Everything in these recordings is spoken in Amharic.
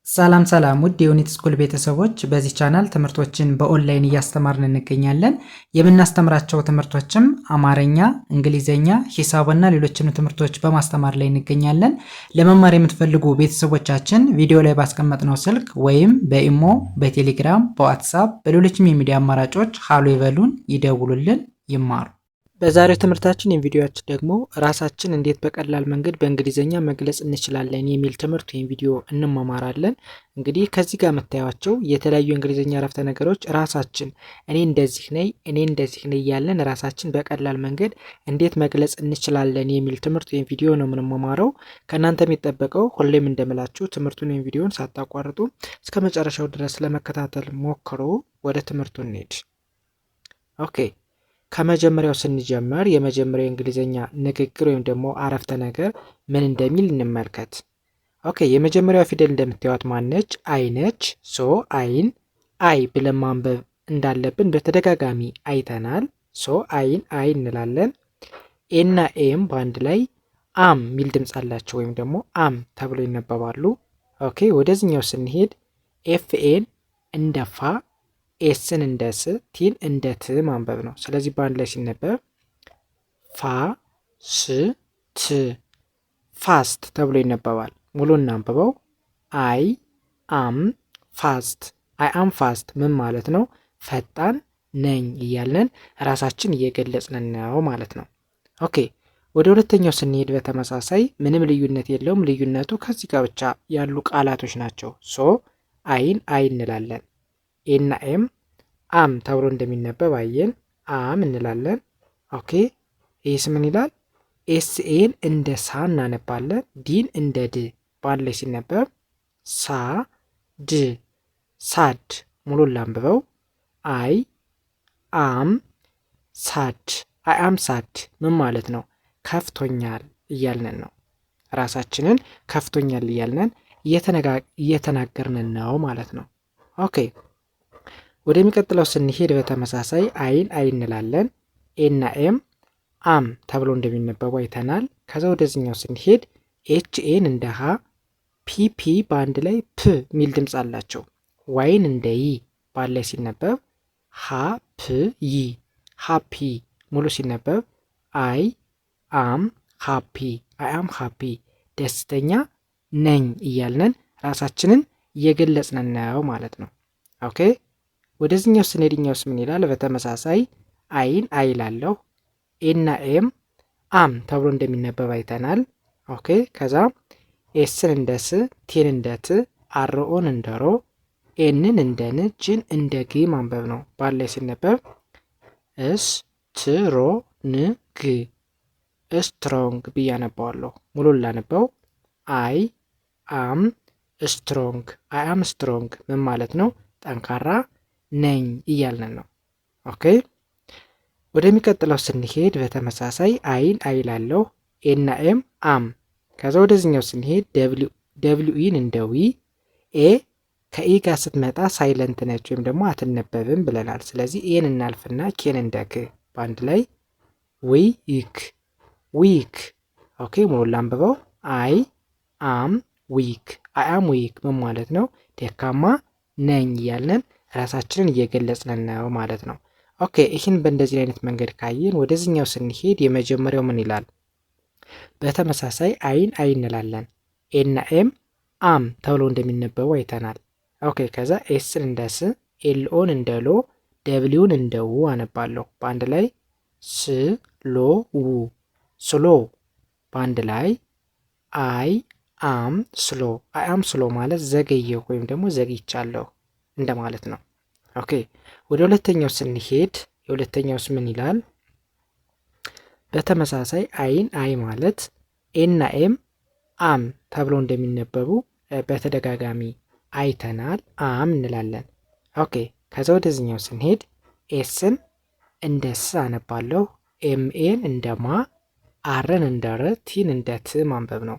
ሰላም ሰላም ውድ የዩኒት ስኩል ቤተሰቦች፣ በዚህ ቻናል ትምህርቶችን በኦንላይን እያስተማርን እንገኛለን። የምናስተምራቸው ትምህርቶችም አማርኛ፣ እንግሊዘኛ፣ ሂሳብና ሌሎችንም ትምህርቶች በማስተማር ላይ እንገኛለን። ለመማር የምትፈልጉ ቤተሰቦቻችን ቪዲዮ ላይ ባስቀመጥነው ስልክ ወይም በኢሞ፣ በቴሌግራም፣ በዋትሳፕ በሌሎችም የሚዲያ አማራጮች ሃሎ ይበሉን፣ ይደውሉልን፣ ይማሩ። በዛሬው ትምህርታችን ቪዲዮአችን ደግሞ ራሳችን እንዴት በቀላል መንገድ በእንግሊዘኛ መግለጽ እንችላለን የሚል ትምህርት ወይም ቪዲዮ እንማማራለን። እንግዲህ ከዚህ ጋር የምታዩቸው የተለያዩ የእንግሊዘኛ አረፍተ ነገሮች ራሳችን እኔ እንደዚህ ነኝ፣ እኔ እንደዚህ ነኝ እያለን ራሳችን በቀላል መንገድ እንዴት መግለጽ እንችላለን የሚል ትምህርት ወይም ቪዲዮ ነው የምንማማረው። ከእናንተ የሚጠበቀው ሁሌም እንደምላችሁ ትምህርቱን ወይም ቪዲዮን ሳታቋርጡ እስከ መጨረሻው ድረስ ለመከታተል ሞክሩ። ወደ ትምህርቱ እንሂድ። ኦኬ፣ ከመጀመሪያው ስንጀምር የመጀመሪያው የእንግሊዘኛ ንግግር ወይም ደግሞ አረፍተ ነገር ምን እንደሚል እንመልከት። ኦኬ፣ የመጀመሪያው ፊደል እንደምታዩት ማነች? አይ ነች። ሶ አይን አይ ብለን ማንበብ እንዳለብን በተደጋጋሚ አይተናል። ሶ አይን አይ እንላለን። ኤና ኤም በአንድ ላይ አም ሚል ድምፅ አላቸው ወይም ደግሞ አም ተብሎ ይነበባሉ። ኦኬ፣ ወደዚህኛው ስንሄድ ኤፍኤን እንደ ፋ፣ ኤስን እንደ ስ፣ ቲን እንደ ት ማንበብ ነው። ስለዚህ በአንድ ላይ ሲነበብ ፋ ስ ት ፋስት ተብሎ ይነበባል። ሙሉ እናንብበው። አይ አም ፋስት። አይ አም ፋስት ምን ማለት ነው? ፈጣን ነኝ እያለን ራሳችን እየገለጽን ነው ማለት ነው። ኦኬ፣ ወደ ሁለተኛው ስንሄድ በተመሳሳይ ምንም ልዩነት የለውም። ልዩነቱ ከዚህ ጋር ብቻ ያሉ ቃላቶች ናቸው። ሶ አይን አይ እንላለን። ኤና ኤም አም ተብሎ እንደሚነበብ አየን። አም እንላለን። ኦኬ፣ ይህስ ምን ይላል? ኤስኤን እንደ ሳ እናነባለን። ዲን እንደ ድ በአንድ ላይ ሲነበብ ሳ ድ ሳድ። ሙሉን ላንብበው። አይ አም ሳድ። አይ አም ሳድ ምን ማለት ነው? ከፍቶኛል እያልነን ነው። ራሳችንን ከፍቶኛል እያልነን እየተናገርንን ነው ማለት ነው። ኦኬ፣ ወደሚቀጥለው ስንሄድ በተመሳሳይ አይን አይ እንላለን። ኤና ኤም አም ተብሎ እንደሚነበቡ አይተናል። ከዛ ወደዚህኛው ስንሄድ ኤችኤን እንደ ሀ፣ ፒፒ በአንድ ላይ ፕ ሚል ድምፅ አላቸው። ዋይን እንደ ይ በአንድ ላይ ሲነበብ ሀ ፕ ይ ሃፒ። ሙሉ ሲነበብ አይ አም ሃፒ። አይ አም ሃፒ ደስተኛ ነኝ እያልነን ራሳችንን እየገለጽን ነው ማለት ነው። ኦኬ፣ ወደዚህኛው ስንሄድኛውስ ምን ይላል? በተመሳሳይ አይን አይ ላለሁ። ኤና ኤም አም ተብሎ እንደሚነበብ አይተናል። ኦኬ፣ ከዛ ኤስን እንደ ስ፣ ቲን እንደ ት፣ አርኦን እንደ ሮ፣ ኤንን እንደ ን፣ ጅን እንደ ግ ማንበብ ነው። ባለ ሲነበብ እስ ት ሮ ን ግ ስትሮንግ ብዬ አነባዋለሁ። ሙሉን ላነበው። አይ አም ስትሮንግ። አይ አም ስትሮንግ ምን ማለት ነው? ጠንካራ ነኝ እያልን ነው። ኦኬ፣ ወደሚቀጥለው ስንሄድ በተመሳሳይ አይን አይ ላለሁ። ኤና ኤም አም። ከዛ ወደዚህኛው ስንሄድ ደብሊው ኢን እንደ ዊ፣ ኤ ከኢ ጋር ስትመጣ ሳይለንት ነች ወይም ደግሞ አትነበብም ብለናል። ስለዚህ ኤን እናልፍና ኬን እንደ ክ በአንድ ላይ ዊክ ዊክ። ኦኬ፣ ሙሉ ላንብበው። አይ አም ዊክ። አይ አም ዊክ ምን ማለት ነው? ደካማ ነኝ እያለን ራሳችንን እየገለጽን ነው ማለት ነው። ኦኬ፣ ይህን በእንደዚህ አይነት መንገድ ካየን ወደዚህኛው ስንሄድ የመጀመሪያው ምን ይላል? በተመሳሳይ አይን አይ እንላለን። ኤና ኤም አም ተብሎ እንደሚነበቡ አይተናል። ኦኬ፣ ከዛ ኤስን እንደ ስ፣ ኤልኦን እንደ ሎ፣ ደብሊውን እንደ ው አነባለሁ። በአንድ ላይ ስ ሎ ው ስሎ። በአንድ ላይ አይ አም ስሎ። አይ አም ስሎ ማለት ዘገየሁ ወይም ደግሞ ዘግይቻለሁ እንደማለት ነው። ኦኬ፣ ወደ ሁለተኛው ስንሄድ የሁለተኛውስ ምን ይላል? በተመሳሳይ አይን አይ ማለት ኤና ኤም አም ተብሎ እንደሚነበቡ በተደጋጋሚ አይተናል። አም እንላለን። ኦኬ፣ ከዛ ወደዚህኛው ስንሄድ ኤስን እንደ ስ አነባለሁ። ኤምኤን እንደ ማ፣ አርን እንደ ር፣ ቲን እንደ ት ማንበብ ነው።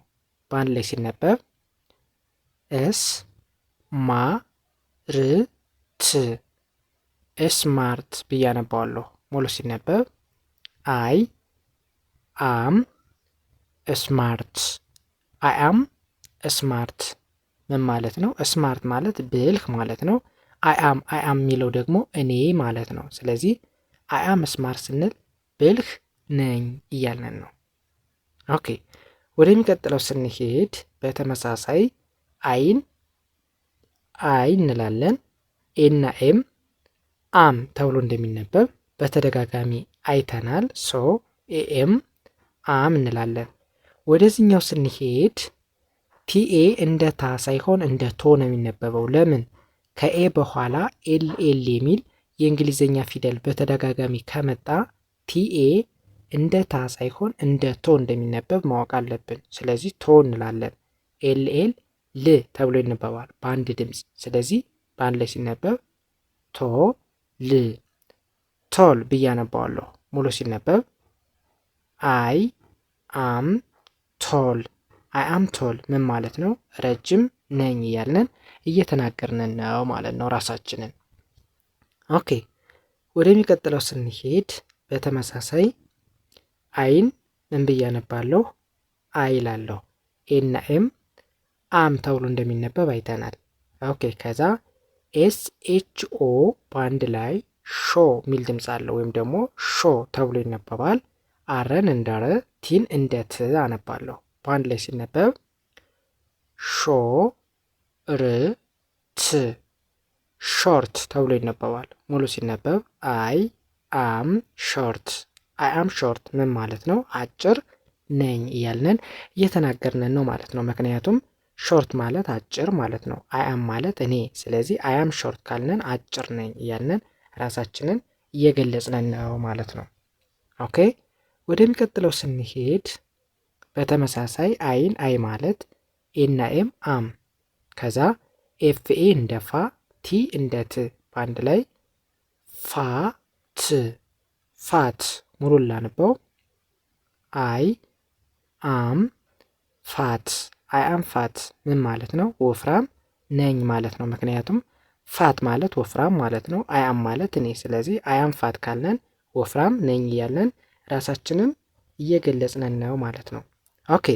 በአንድ ላይ ሲነበብ እስ ማ ር ት ስማርት ብዬ አነባዋለሁ። ሙሉ ሲነበብ አይ አም ስማርት። አይ አም ስማርት ምን ማለት ነው? ስማርት ማለት ብልህ ማለት ነው። አይ አም የሚለው ደግሞ እኔ ማለት ነው። ስለዚህ አይ አም ስማርት ስንል ብልህ ነኝ እያልን ነው። ኦኬ ወደሚቀጥለው ስንሄድ በተመሳሳይ አይን አይ እንላለን። ኤና ኤም አም ተብሎ እንደሚነበብ በተደጋጋሚ አይተናል። ሶ ኤኤም አም እንላለን። ወደዚህኛው ስንሄድ ቲኤ እንደ ታ ሳይሆን እንደ ቶ ነው የሚነበበው። ለምን? ከኤ በኋላ ኤል የሚል የእንግሊዝኛ ፊደል በተደጋጋሚ ከመጣ ቲኤ እንደ ታ ሳይሆን እንደ ቶ እንደሚነበብ ማወቅ አለብን። ስለዚህ ቶ እንላለን። ኤል ል ተብሎ ይነበባል በአንድ ድምፅ። ስለዚህ በአንድ ላይ ሲነበብ ቶ ል ቶል ብዬ አነባዋለሁ። ሙሉ ሲነበብ አይ አም ቶል። አይ አም ቶል ምን ማለት ነው? ረጅም ነኝ እያልን እየተናገርን ነው ማለት ነው ራሳችንን። ኦኬ ወደሚቀጥለው ስንሄድ በተመሳሳይ አይን ምን ብዬ አነባለሁ? አይ እላለሁ። ኤና ኤም አም ተብሎ እንደሚነበብ አይተናል። ኦኬ ከዛ ኤስ ኤች ኦ በአንድ ላይ ሾ የሚል ድምፅ አለው ወይም ደግሞ ሾ ተብሎ ይነበባል። አረን እንደ ረ ቲን እንደ ት አነባለሁ። በአንድ ላይ ሲነበብ ሾ ር ት ሾርት ተብሎ ይነበባል። ሙሉ ሲነበብ አይ አም ሾርት። አይ አም ሾርት ምን ማለት ነው? አጭር ነኝ እያልንን እየተናገርንን ነው ማለት ነው። ምክንያቱም ሾርት ማለት አጭር ማለት ነው። አይ አም ማለት እኔ። ስለዚህ አይ አም ሾርት ካልነን አጭር ነኝ እያልንን ራሳችንን እየገለጽን ነው ማለት ነው። ኦኬ ወደሚቀጥለው ስንሄድ በተመሳሳይ አይን አይ ማለት ኤና ኤም አም ከዛ ኤፍኤ እንደ ፋ ቲ እንደ ት በአንድ ላይ ፋ ት ፋት። ሙሉ ላንበው አይ አም ፋት። አይ አም ፋት ምን ማለት ነው? ወፍራም ነኝ ማለት ነው። ምክንያቱም ፋት ማለት ወፍራም ማለት ነው። አይ አም ማለት እኔ። ስለዚህ አይ አም ፋት ካልነን ወፍራም ነኝ እያለን ራሳችንን እየገለጽን ነው ማለት ነው። ኦኬ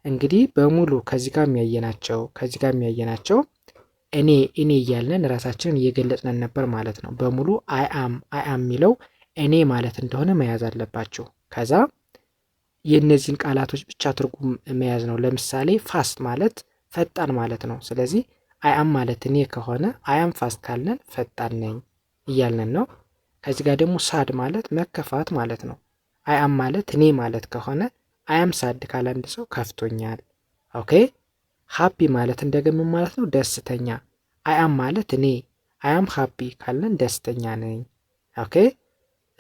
እንግዲህ በሙሉ ከዚህ ጋር የሚያየናቸው እኔ እያለን ራሳችንን እየገለጽን ነበር ማለት ነው። በሙሉ አይ አም የሚለው እኔ ማለት እንደሆነ መያዝ አለባችሁ። ከዛ የእነዚህን ቃላቶች ብቻ ትርጉም መያዝ ነው። ለምሳሌ ፋስት ማለት ፈጣን ማለት ነው። ስለዚህ አይ አም ማለት እኔ ከሆነ አይ አም ፋስት ካልነን ፈጣን ነኝ እያልን ነው። ከዚህ ጋር ደግሞ ሳድ ማለት መከፋት ማለት ነው። አይ አም ማለት እኔ ማለት ከሆነ አይ አም ሳድ ካለ አንድ ሰው ከፍቶኛል። ኦኬ ሃፒ ማለት እንደገምን ማለት ነው ደስተኛ። አይ አም ማለት እኔ አይ አም ሃፒ ካለን ደስተኛ ነኝ። ኦኬ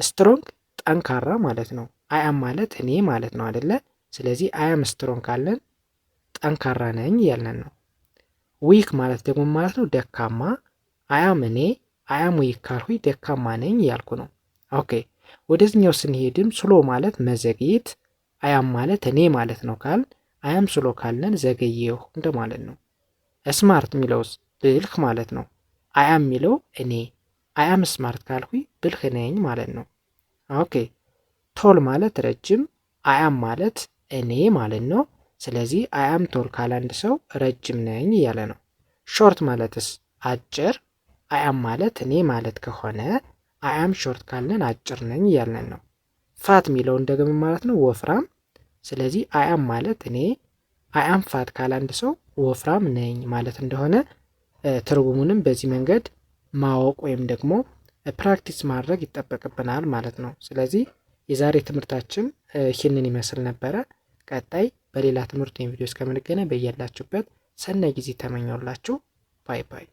ስትሮንግ ጠንካራ ማለት ነው። አይ አም ማለት እኔ ማለት ነው አይደለ? ስለዚህ አይ አም ስትሮንግ ካለን ጠንካራ ነኝ እያልን ነው። ዊክ ማለት ደግሞ ማለት ነው ደካማ። አይ አም እኔ አይ አም ዊክ ካልሁኝ ደካማ ነኝ እያልኩ ነው። ኦኬ ወደዚህኛው ስንሄድም ስሎ ማለት መዘግየት። አይ አም ማለት እኔ ማለት ነው ካል አይ አም ስሎ ካለን ዘገየሁ እንደማለት ነው። ስማርት የሚለውስ ብልህ ማለት ነው። አይ አም የሚለው እኔ አይ አም ስማርት ካልሁኝ ብልህ ነኝ ማለት ነው። ኦኬ ቶል ማለት ረጅም። አይ አም ማለት እኔ ማለት ነው። ስለዚህ አይ አም ቶል ካለ አንድ ሰው ረጅም ነኝ እያለ ነው። ሾርት ማለትስ አጭር። አይ አም ማለት እኔ ማለት ከሆነ አይ አም ሾርት ካለን አጭር ነኝ እያልን ነው። ፋት የሚለውን ደግሞ ማለት ነው ወፍራም። ስለዚህ አይ አም ማለት እኔ አይ አም ፋት ካለ አንድ ሰው ወፍራም ነኝ ማለት እንደሆነ ትርጉሙንም በዚህ መንገድ ማወቅ ወይም ደግሞ ፕራክቲስ ማድረግ ይጠበቅብናል ማለት ነው። ስለዚህ የዛሬ ትምህርታችን ይህንን ይመስል ነበረ። ቀጣይ በሌላ ትምህርት ወይም ቪዲዮ እስከምንገናኝ በያላችሁበት ሰናይ ጊዜ ተመኘውላችሁ። ባይ ባይ።